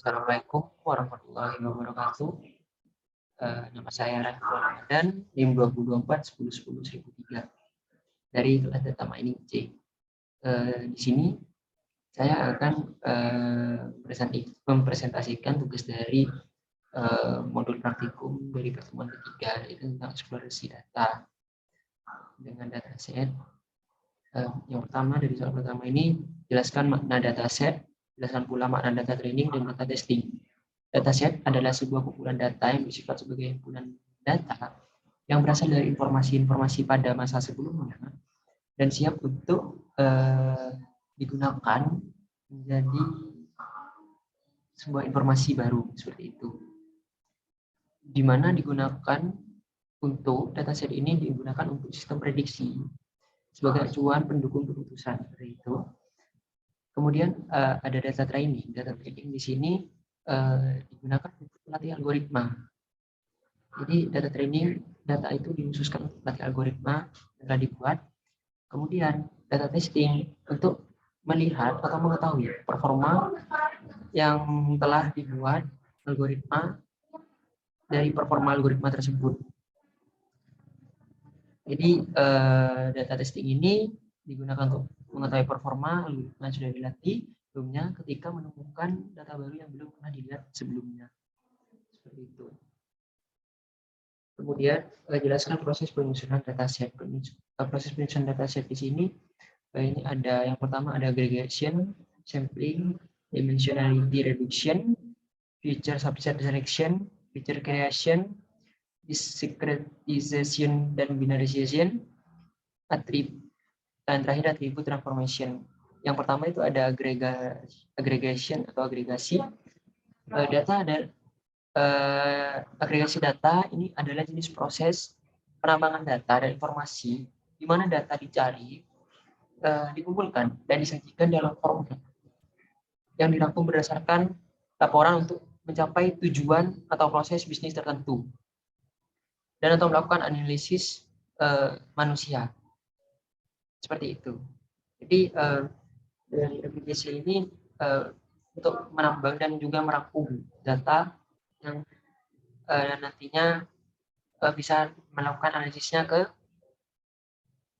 Assalamualaikum warahmatullahi wabarakatuh. Nama saya Raffi Ramadan, NIM 2024-10-10-1003 dari kelas Data Mining C. Di sini saya akan mempresentasikan tugas dari modul praktikum dari pertemuan ketiga, yaitu tentang eksplorasi data dengan dataset. Yang pertama, dari soal pertama ini, jelaskan makna dataset, jelaskan pula makna data training dan data testing. Dataset adalah sebuah kumpulan data yang bersifat sebagai kumpulan data yang berasal dari informasi-informasi pada masa sebelumnya dan siap untuk digunakan menjadi sebuah informasi baru seperti itu. Di mana digunakan untuk dataset ini digunakan untuk sistem prediksi sebagai acuan pendukung keputusan seperti itu. Kemudian ada data training. Data training di sini digunakan untuk melatih algoritma. Jadi data training, data itu dikhususkan untuk melatih algoritma yang telah dibuat. Kemudian data testing untuk melihat atau mengetahui performa yang telah dibuat algoritma dari performa algoritma tersebut. Jadi data testing ini digunakan untuk mengetahui performa algoritma yang sudah dilatih sebelumnya ketika menemukan data baru yang belum pernah dilihat sebelumnya. Seperti itu. Kemudian jelaskan proses penyusunan dataset. Proses penyusunan dataset di sini ini ada yang pertama ada aggregation, sampling, dimensionality reduction, feature subset selection, feature creation, discretization dan binarization, dan terakhir atribut transformation. Yang pertama itu ada aggregation atau agregasi. Agregasi data ini adalah jenis proses penambangan data dan informasi di mana data dicari, dikumpulkan dan disajikan dalam format yang dirangkum berdasarkan laporan untuk mencapai tujuan atau proses bisnis tertentu dan atau melakukan analisis manusia. Seperti itu. Jadi dari aplikasi ini untuk menambang dan juga merangkum data yang nantinya bisa melakukan analisisnya ke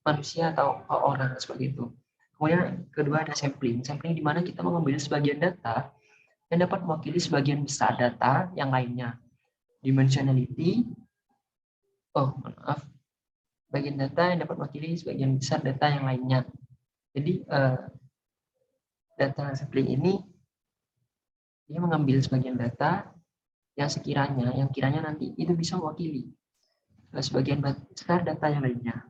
manusia atau orang seperti itu. Kemudian kedua ada sampling. Sampling di mana kita mengambil sebagian data yang dapat mewakili sebagian besar data yang lainnya. Dimensionality, bagian data yang dapat mewakili sebagian besar data yang lainnya. Jadi data sampling ini dia mengambil sebagian data yang kiranya nanti itu bisa mewakili sebagian besar data yang lainnya.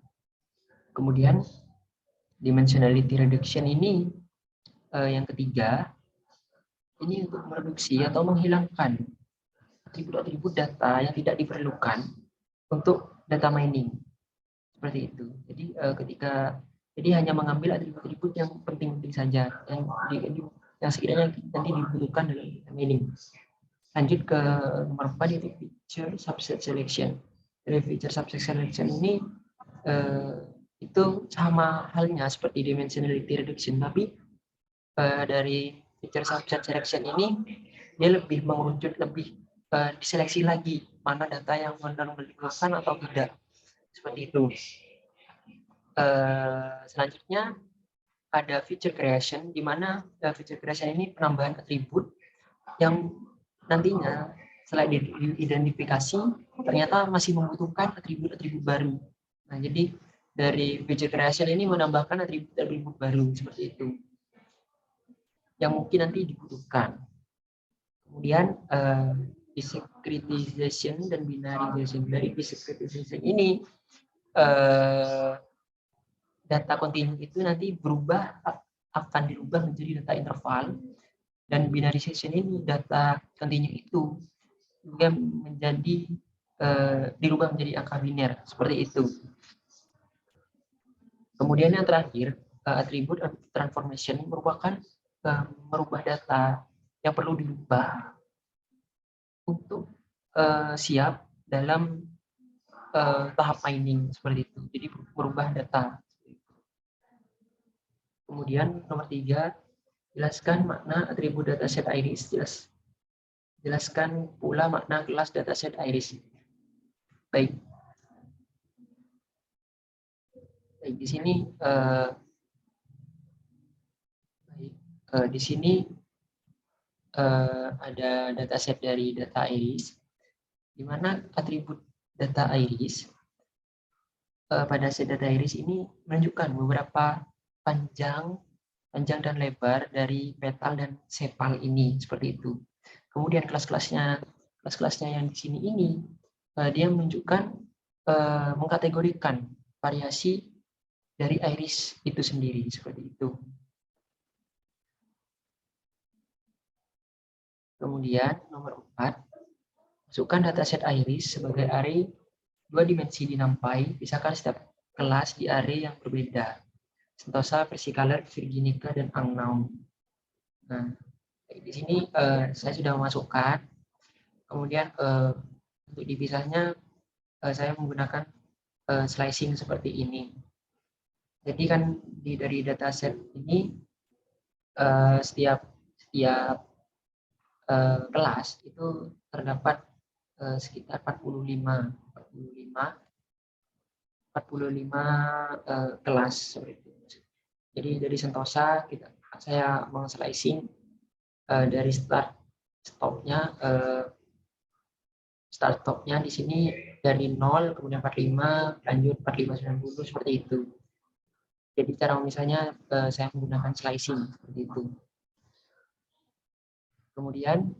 Kemudian dimensionality reduction ini yang ketiga, ini untuk mereduksi atau menghilangkan atribut-atribut data yang tidak diperlukan untuk data mining. Seperti itu. Jadi hanya mengambil atribut-atribut yang penting-penting saja yang sekiranya nanti dibutuhkan dalam data mining. Lanjut ke nomor 4 yaitu feature subset selection. Dari feature subset selection ini itu sama halnya seperti dimensionality reduction, tapi dari feature subset selection ini dia lebih mengerucut, lebih diseleksi lagi mana data yang benar-benar diperlukan atau tidak. Seperti itu. Selanjutnya ada feature creation, di mana feature creation ini penambahan atribut yang nantinya setelah diidentifikasi ternyata masih membutuhkan atribut-atribut baru. Nah, jadi dari feature creation ini menambahkan atribut-atribut baru seperti itu yang mungkin nanti dibutuhkan. Kemudian discretization dan binarization. Dari discretization ini data kontinu itu nanti akan dirubah menjadi data interval, dan binarization ini data kontinu itu juga dirubah menjadi angka biner seperti itu. Kemudian yang terakhir, atribut transformation merupakan merubah data yang perlu dirubah untuk siap dalam tahap mining seperti itu. Jadi merubah data. Kemudian nomor 3, jelaskan makna atribut dataset ID. Jelaskan pula makna kelas dataset iris. Baik. Baik, di sini ada dataset dari data iris, di mana atribut data iris pada set data iris ini menunjukkan beberapa panjang dan lebar dari petal dan sepal ini, seperti itu. Kemudian kelas-kelasnya yang di sini ini dia menunjukkan mengkategorikan variasi dari iris itu sendiri, seperti itu. Kemudian nomor 4, masukkan dataset iris sebagai array 2 dimensi di NumPy, pisahkan setiap kelas di array yang berbeda. Sentosa, Versicolor, Virginica, dan Unknown. Nah, di sini saya sudah memasukkan. Kemudian untuk dipisahnya saya menggunakan slicing seperti ini. Jadi kan dari dataset ini setiap kelas itu terdapat sekitar 45 kelas seperti itu. Jadi dari Sentosa saya meng-slicing dari start stopnya di sini dari 0 kemudian 45 lanjut 45 90 seperti itu. Jadi cara misalnya saya menggunakan slicing seperti itu. Kemudian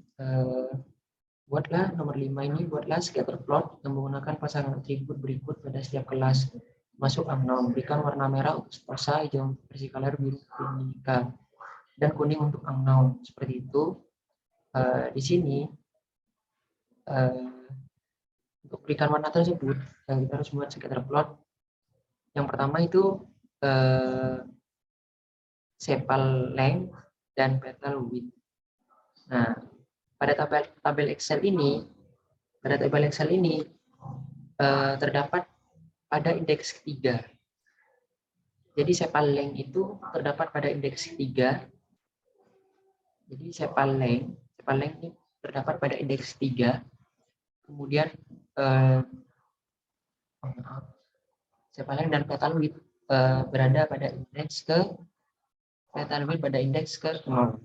buatlah nomor 5 ini, buatlah scatter plot yang menggunakan pasangan atribut berikut pada setiap kelas. Masuk unknown, berikan warna merah untuk Sentosa, hijau untuk Versicolor, biru untuk Virginica, dan kuning untuk unknown. Seperti itu. Di sini untuk berikan warna tersebut kita harus membuat scatter plot. Yang pertama itu sepal length dan petal width. Nah, pada tabel Excel ini terdapat pada indeks ketiga. Jadi sepal length itu terdapat pada indeks ketiga. Jadi sepal length ini terdapat pada indeks 3. Kemudian sepal length dan petal width berada pada indeks ke 0.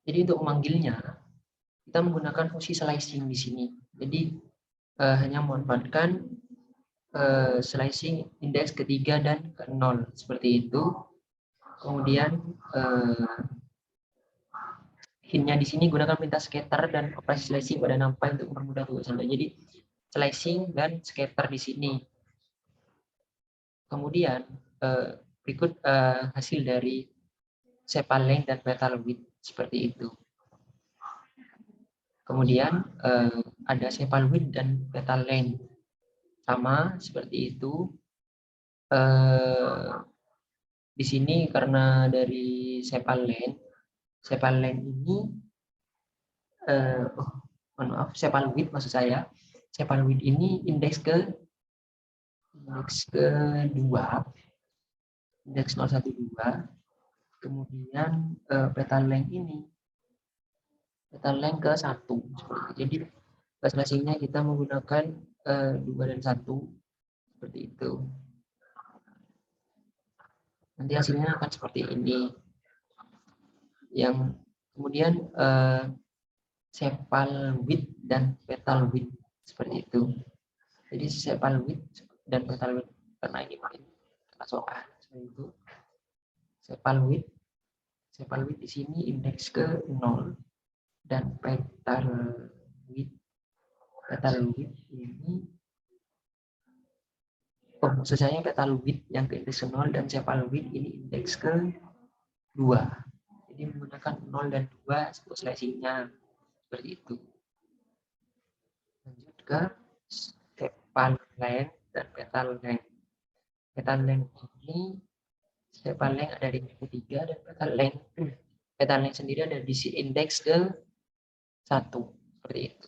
Jadi untuk memanggilnya kita menggunakan fungsi slicing di sini. Jadi hanya memanfaatkan slicing indeks ketiga dan ke 0 seperti itu. Kemudian hintnya di sini gunakan perintah scatter dan operasi slicing pada NumPy untuk mempermudah tugas Anda. Jadi slicing dan scatter di sini. Kemudian berikut hasil dari sepal length dan petal width seperti itu. Kemudian ada sepal width dan petal length sama seperti itu. Di sini karena dari sepal length ini sepal width maksud saya. Sepal width ini indeks kedua, indeks 012. Kemudian petal length ini petal length ke 1 seperti itu. Jadi slicingnya kita menggunakan 2 dan 1 seperti itu. Nanti hasilnya akan seperti ini. Yang kemudian sepal width dan petal width seperti itu. Jadi sepal width dan petal width karena ini mungkin pasokan seperti itu. Sepal width di sini indeks ke 0 dan petal width ini maksud saya petal width yang ke indeks ke 0 dan sepal width ini indeks ke 2. Jadi menggunakan 0 dan 2 untuk slicingnya seperti itu. Lanjut ke sepal length dan petal length. Petal length ini sepal length ada di indeks 3 dan petal length sendiri ada di indeks ke 1 seperti itu.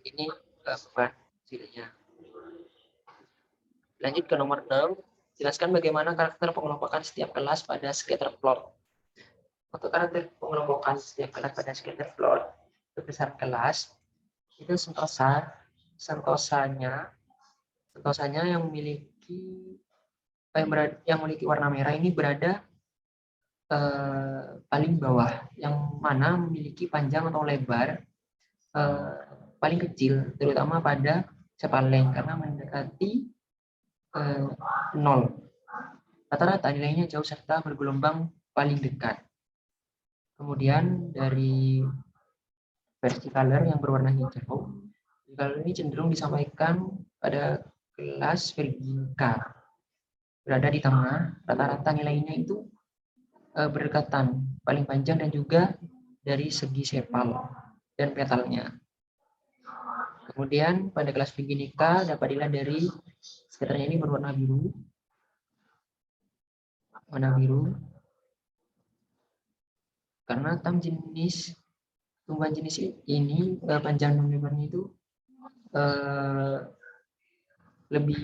Ini hasilnya. Lanjut ke nomor 6. Jelaskan bagaimana karakter pengelompokan setiap kelas pada scatter plot. Untuk karakter pengelompokan setiap kelas pada scatter plot, berdasarkan kelas, itu sentosanya yang memiliki warna merah ini berada paling bawah, yang mana memiliki panjang atau lebar paling kecil, terutama pada Cepaleng karena mendekati 0. Rata-rata nilainya jauh serta bergelombang paling dekat. Kemudian dari versicolor yang berwarna hijau, versicolor ini cenderung disampaikan pada kelas Virginica. Berada di tengah, rata-rata nilainya itu berdekatan, paling panjang dan juga dari segi sepal dan petalnya. Kemudian pada kelas Virginica dapat dilihat dari skaternya ini berwarna biru. Warna biru karena tumbuhan jenis ini panjang dan lebarnya itu lebih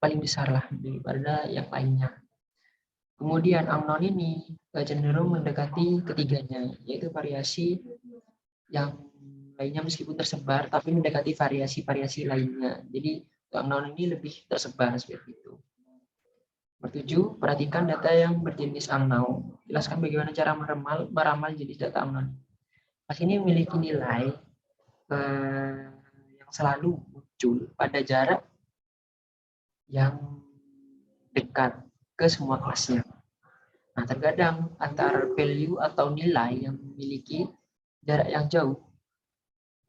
paling besar lah daripada yang lainnya. Kemudian angnon ini cenderung mendekati ketiganya, yaitu variasi yang lainnya meskipun tersebar tapi mendekati variasi-variasi lainnya. Jadi angnon ini lebih tersebar seperti itu. Nomor 7, perhatikan data yang berjenis angnon. Jelaskan bagaimana cara meramal jenis data angnon. Kelas ini memiliki nilai yang selalu muncul pada jarak yang dekat ke semua kelasnya. Nah, terkadang antara value atau nilai yang memiliki jarak yang jauh,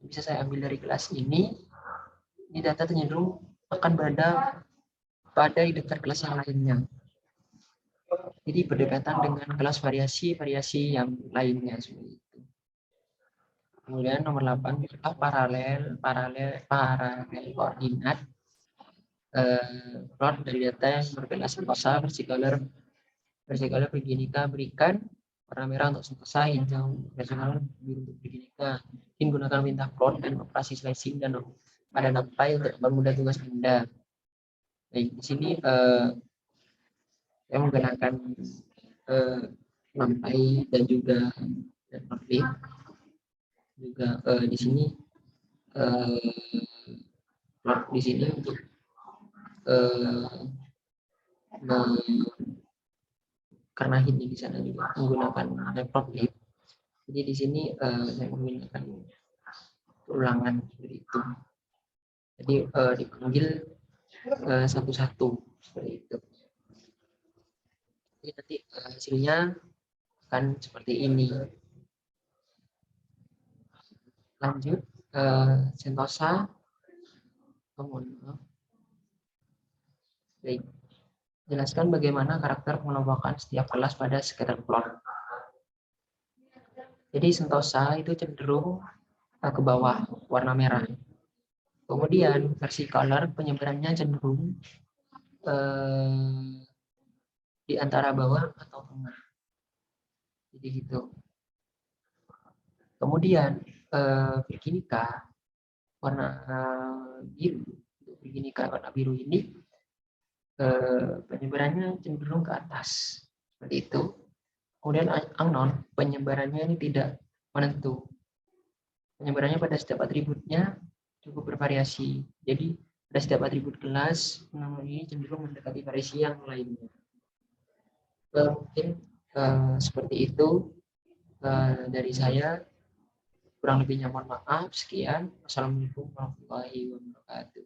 bisa saya ambil dari kelas ini data cenderung akan berada pada dekat kelas yang lainnya. Jadi berdekatan dengan kelas variasi yang lainnya seperti itu. Kemudian nomor 8 paralel koordinat. Plot dari data yang berkelas sentosa versicolor Virginica berikan warna merah untuk sentosa, hijau versicolor, biru untuk Virginica. Gunakan perintah plot dan operasi slicing dan pada NumPy untuk mempermudah tugas Anda. Baik, di sini saya menggunakan NumPy dan juga Matplotlib. Juga di sini plot di sini untuk karena ini di sana juga menggunakan Matplotlib. Jadi di sini saya menggunakan ulangan seperti itu. Jadi dipanggil satu-satu seperti itu. Jadi nanti hasilnya akan seperti ini. Lanjut sentosa. Baik. Jelaskan bagaimana karakter pengelompokan setiap kelas pada scatter plot. Jadi sentosa itu cenderung ke bawah, warna merah. Kemudian versicolor penyebarannya cenderung di antara bawah atau tengah. Jadi gitu. Kemudian Virginica warna biru, Virginica warna biru ini penyebarannya cenderung ke atas seperti itu. Kemudian angnon penyebarannya ini tidak menentu. Penyebarannya pada setiap atributnya cukup bervariasi. Jadi pada setiap atribut kelas angnon ini cenderung mendekati variasi yang lainnya. Mungkin seperti itu dari saya. Kurang lebihnya mohon maaf. Sekian. Wassalamualaikum warahmatullahi wabarakatuh.